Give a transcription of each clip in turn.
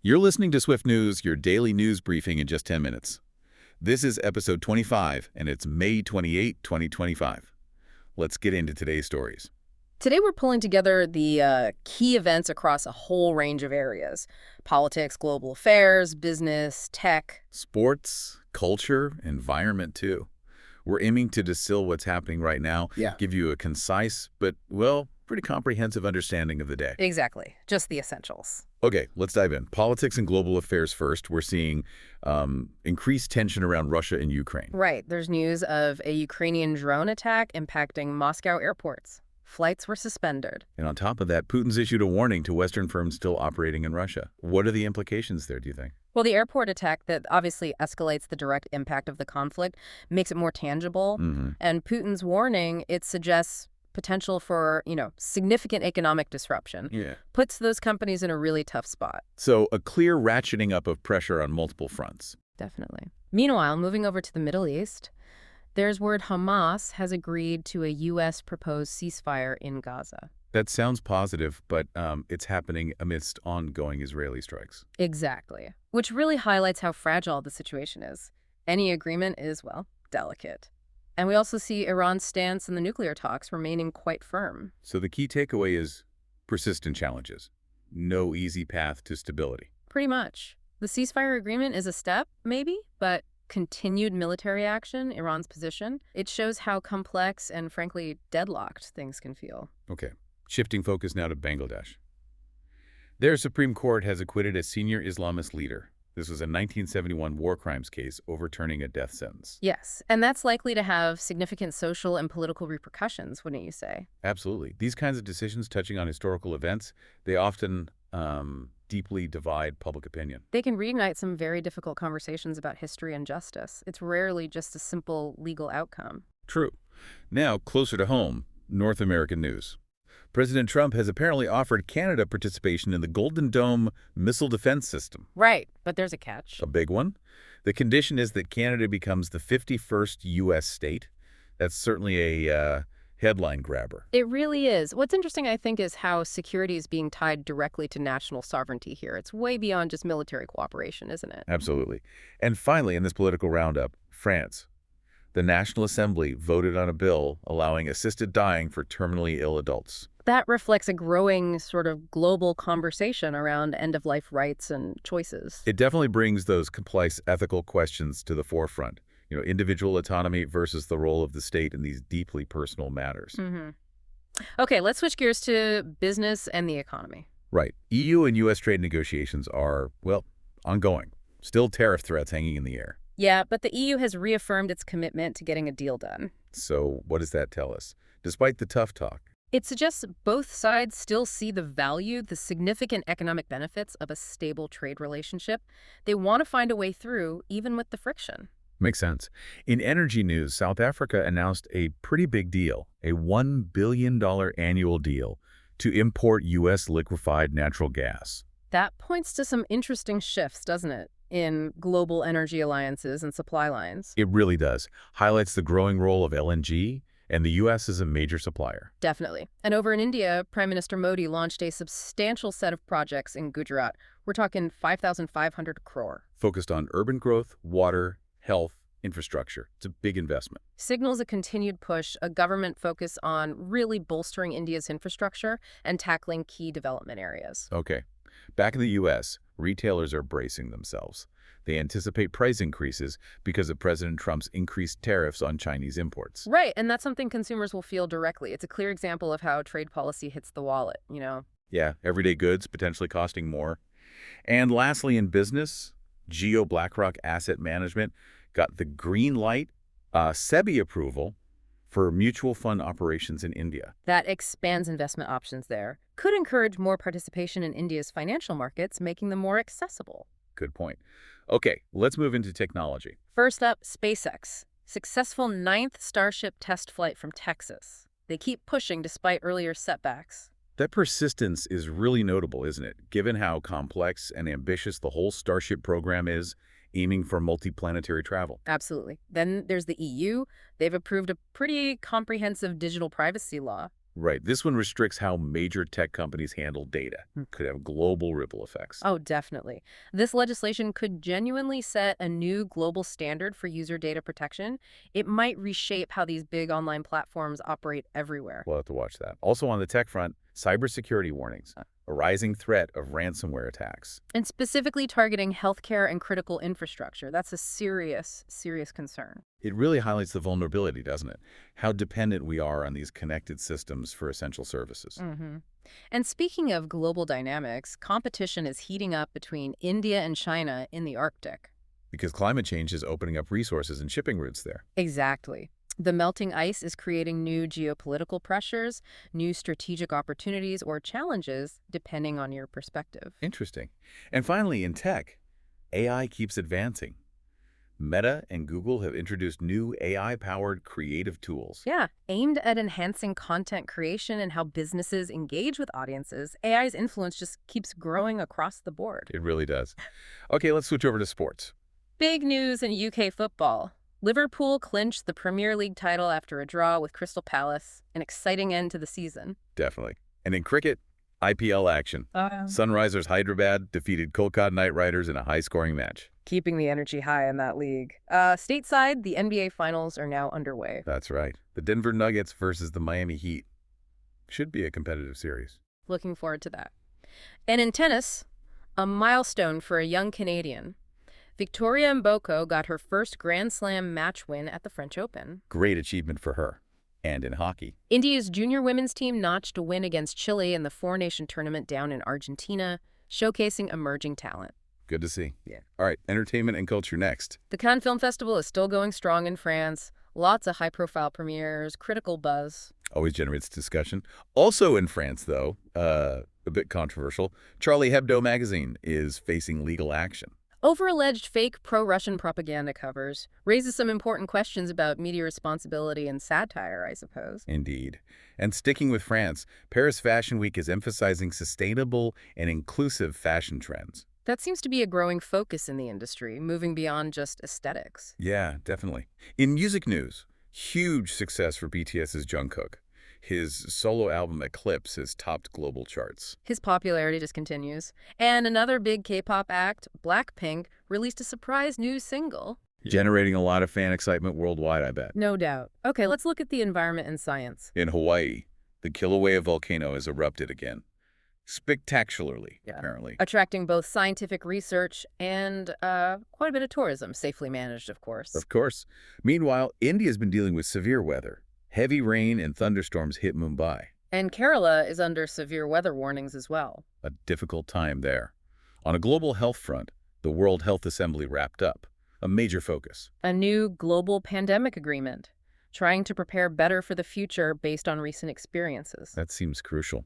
You're listening to Swift News, your daily news briefing in just 10 minutes. This is episode 25, and it's May 28, 2025. Let's get into today's stories. Today we're pulling together the key events across a whole range of areas. Politics, global affairs, business, tech. Sports, culture, environment, too. We're aiming to distill what's happening right now, give you a concise but, well, pretty comprehensive understanding of the day. Exactly. Just the essentials. Okay, let's dive in. Politics and global affairs first. We're seeing increased tension around Russia and Ukraine. Right. There's news of a Ukrainian drone attack impacting Moscow airports. Flights were suspended. And on top of that, Putin's issued a warning to Western firms still operating in Russia. What are the implications there, do you think? Well, the airport attack that obviously escalates the direct impact of the conflict, makes it more tangible. And Putin's warning, it suggests potential for, significant economic disruption. Puts those companies in a really tough spot. So a clear ratcheting up of pressure on multiple fronts. Definitely. Meanwhile, moving over to the Middle East, there's word Hamas has agreed to a U.S. proposed ceasefire in Gaza. That sounds positive, but it's happening amidst ongoing Israeli strikes. Exactly. Which really highlights how fragile the situation is. Any agreement is, well, delicate. And we also see Iran's stance in the nuclear talks remaining quite firm. So the key takeaway is persistent challenges. No easy path to stability. Pretty much. The ceasefire agreement is a step, maybe, but continued military action, Iran's position, it shows how complex and, frankly, deadlocked things can feel. Okay. Shifting focus now to Bangladesh. Their Supreme Court has acquitted a senior Islamist leader. This was a 1971 war crimes case overturning a death sentence. Yes, and that's likely to have significant social and political repercussions, wouldn't you say? Absolutely. These kinds of decisions touching on historical events, they often deeply divide public opinion. They can reignite some very difficult conversations about history and justice. It's rarely just a simple legal outcome. True. Now, closer to home, North American news. President Trump has apparently offered Canada participation in the Golden Dome missile defense system. Right, but there's a catch. A big one. The condition is that Canada becomes the 51st U.S. state. That's certainly a headline grabber. It really is. What's interesting, I think, is how security is being tied directly to national sovereignty here. It's way beyond just military cooperation, isn't it? Absolutely. And finally, in this political roundup, France. The National Assembly voted on a bill allowing assisted dying for terminally ill adults. That reflects a growing sort of global conversation around end-of-life rights and choices. It definitely brings those complex ethical questions to the forefront. Individual autonomy versus the role of the state in these deeply personal matters. Okay, let's switch gears to business and the economy. Right. EU and U.S. trade negotiations are, well, ongoing. Still tariff threats hanging in the air. Yeah, but the EU has reaffirmed its commitment to getting a deal done. So what does that tell us? Despite the tough talk, it suggests both sides still see the value, the significant economic benefits of a stable trade relationship. They want to find a way through, even with the friction. Makes sense. In energy news, South Africa announced a pretty big deal, a $1 billion annual deal to import U.S. liquefied natural gas. That points to some interesting shifts, doesn't it, in global energy alliances and supply lines? It really does. Highlights the growing role of LNG, and the U.S. is a major supplier. Definitely. And over in India, Prime Minister Modi launched a substantial set of projects in Gujarat. We're talking 5,500 crore. Focused on urban growth, water, health, infrastructure. It's a big investment. Signals a continued push, a government focus on really bolstering India's infrastructure and tackling key development areas. Okay. Back in the U.S., retailers are bracing themselves. They anticipate price increases because of President Trump's increased tariffs on Chinese imports. Right, and that's something consumers will feel directly. It's a clear example of how trade policy hits the wallet, Yeah, everyday goods potentially costing more. And lastly, in business, BlackRock Asset Management got the green light, SEBI approval for mutual fund operations in India. That expands investment options there. Could encourage more participation in India's financial markets, making them more accessible. Good point. Okay, let's move into technology. First up, SpaceX. Successful 9th Starship test flight from Texas. They keep pushing despite earlier setbacks. That persistence is really notable, isn't it? Given how complex and ambitious the whole Starship program is, aiming for multi-planetary travel. Absolutely. Then there's the EU. They've approved a pretty comprehensive digital privacy law. Right. This one restricts how major tech companies handle data. Could have global ripple effects. Oh, definitely. This legislation could genuinely set a new global standard for user data protection. It might reshape how these big online platforms operate everywhere. We'll have to watch that. Also on the tech front, cybersecurity warnings. A rising threat of ransomware attacks. And specifically targeting healthcare and critical infrastructure. That's a serious, serious concern. It really highlights the vulnerability, doesn't it? How dependent we are on these connected systems for essential services. And speaking of global dynamics, competition is heating up between India and China in the Arctic. Because climate change is opening up resources and shipping routes there. Exactly. The melting ice is creating new geopolitical pressures, new strategic opportunities or challenges, depending on your perspective. Interesting. And finally, in tech, AI keeps advancing. Meta and Google have introduced new AI-powered creative tools. Yeah, aimed at enhancing content creation and how businesses engage with audiences, AI's influence just keeps growing across the board. It really does. Okay, let's switch over to sports. Big news in UK football. Liverpool clinched the Premier League title after a draw with Crystal Palace, an exciting end to the season. Definitely. And in cricket, IPL action. Sunrisers Hyderabad defeated Kolkata Knight Riders in a high-scoring match. Keeping the energy high in that league. Stateside, the NBA Finals are now underway. That's right. The Denver Nuggets versus the Miami Heat. Should be a competitive series. Looking forward to that. And in tennis, a milestone for a young Canadian. Victoria Mboko got her first Grand Slam match win at the French Open. Great achievement for her. And in hockey, India's junior women's team notched a win against Chile in the four-nation tournament down in Argentina, showcasing emerging talent. good to see. Yeah. All right, entertainment and culture next. The Cannes Film Festival is still going strong in France. Lots of high-profile premieres, critical buzz. Always generates discussion. Also in France, though, a bit controversial, Charlie Hebdo magazine is facing legal action. Over alleged fake pro-Russian propaganda covers raises some important questions about media responsibility and satire, I suppose. Indeed. And sticking with France, Paris Fashion Week is emphasizing sustainable and inclusive fashion trends. That seems to be a growing focus in the industry, moving beyond just aesthetics. Yeah, definitely. In music news, huge success for BTS's Jungkook. His solo album Eclipse has topped global charts. His popularity just continues. And another big K-pop act, BLACKPINK, released a surprise new single. Generating a lot of fan excitement worldwide, I bet. No doubt. Okay, let's look at the environment and science. In Hawaii, the Kilauea volcano has erupted again. Spectacularly, apparently. Attracting both scientific research and quite a bit of tourism, safely managed, of course. Of course. Meanwhile, India's been dealing with severe weather. Heavy rain and thunderstorms hit Mumbai. And Kerala is under severe weather warnings as well. A difficult time there. On a global health front, the World Health Assembly wrapped up. A major focus. A new global pandemic agreement, trying to prepare better for the future based on recent experiences. That seems crucial.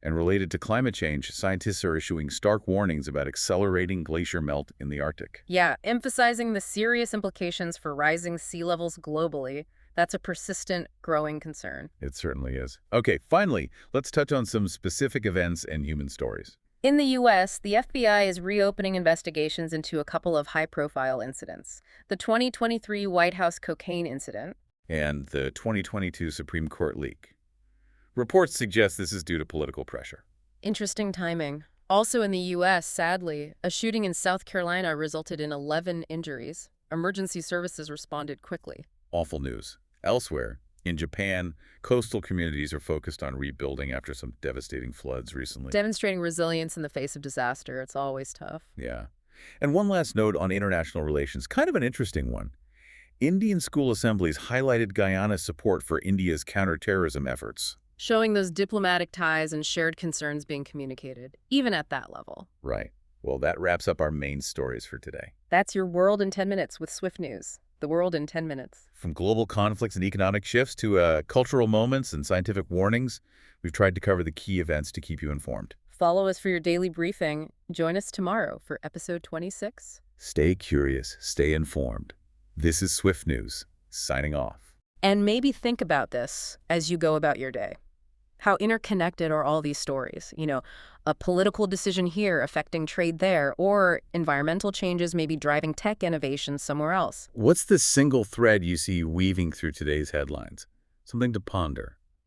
And related to climate change, scientists are issuing stark warnings about accelerating glacier melt in the Arctic. Yeah, emphasizing the serious implications for rising sea levels globally. That's a persistent, growing concern. It certainly is. Okay, finally, let's touch on some specific events and human stories. In the U.S., the FBI is reopening investigations into a couple of high-profile incidents. The 2023 White House cocaine incident. And the 2022 Supreme Court leak. Reports suggest this is due to political pressure. Interesting timing. Also in the U.S., sadly, a shooting in South Carolina resulted in 11 injuries. Emergency services responded quickly. Awful news. Elsewhere, in Japan, coastal communities are focused on rebuilding after some devastating floods recently. Demonstrating resilience in the face of disaster. It's always tough. Yeah. And one last note on international relations, kind of an interesting one. Indian school assemblies highlighted Guyana's support for India's counterterrorism efforts. Showing those diplomatic ties and shared concerns being communicated, even at that level. Right. Well, that wraps up our main stories for today. That's your World in 10 Minutes with SwiftNews. The world in 10 minutes. From global conflicts and economic shifts to cultural moments and scientific warnings, we've tried to cover the key events to keep you informed. Follow us for your daily briefing. Join us tomorrow for episode 26. Stay curious, stay informed. This is Swift News, signing off. And maybe think about this as you go about your day. How interconnected are all these stories? You know, a political decision here affecting trade there, or environmental changes maybe driving tech innovation somewhere else. What's the single thread you see weaving through today's headlines? Something to ponder.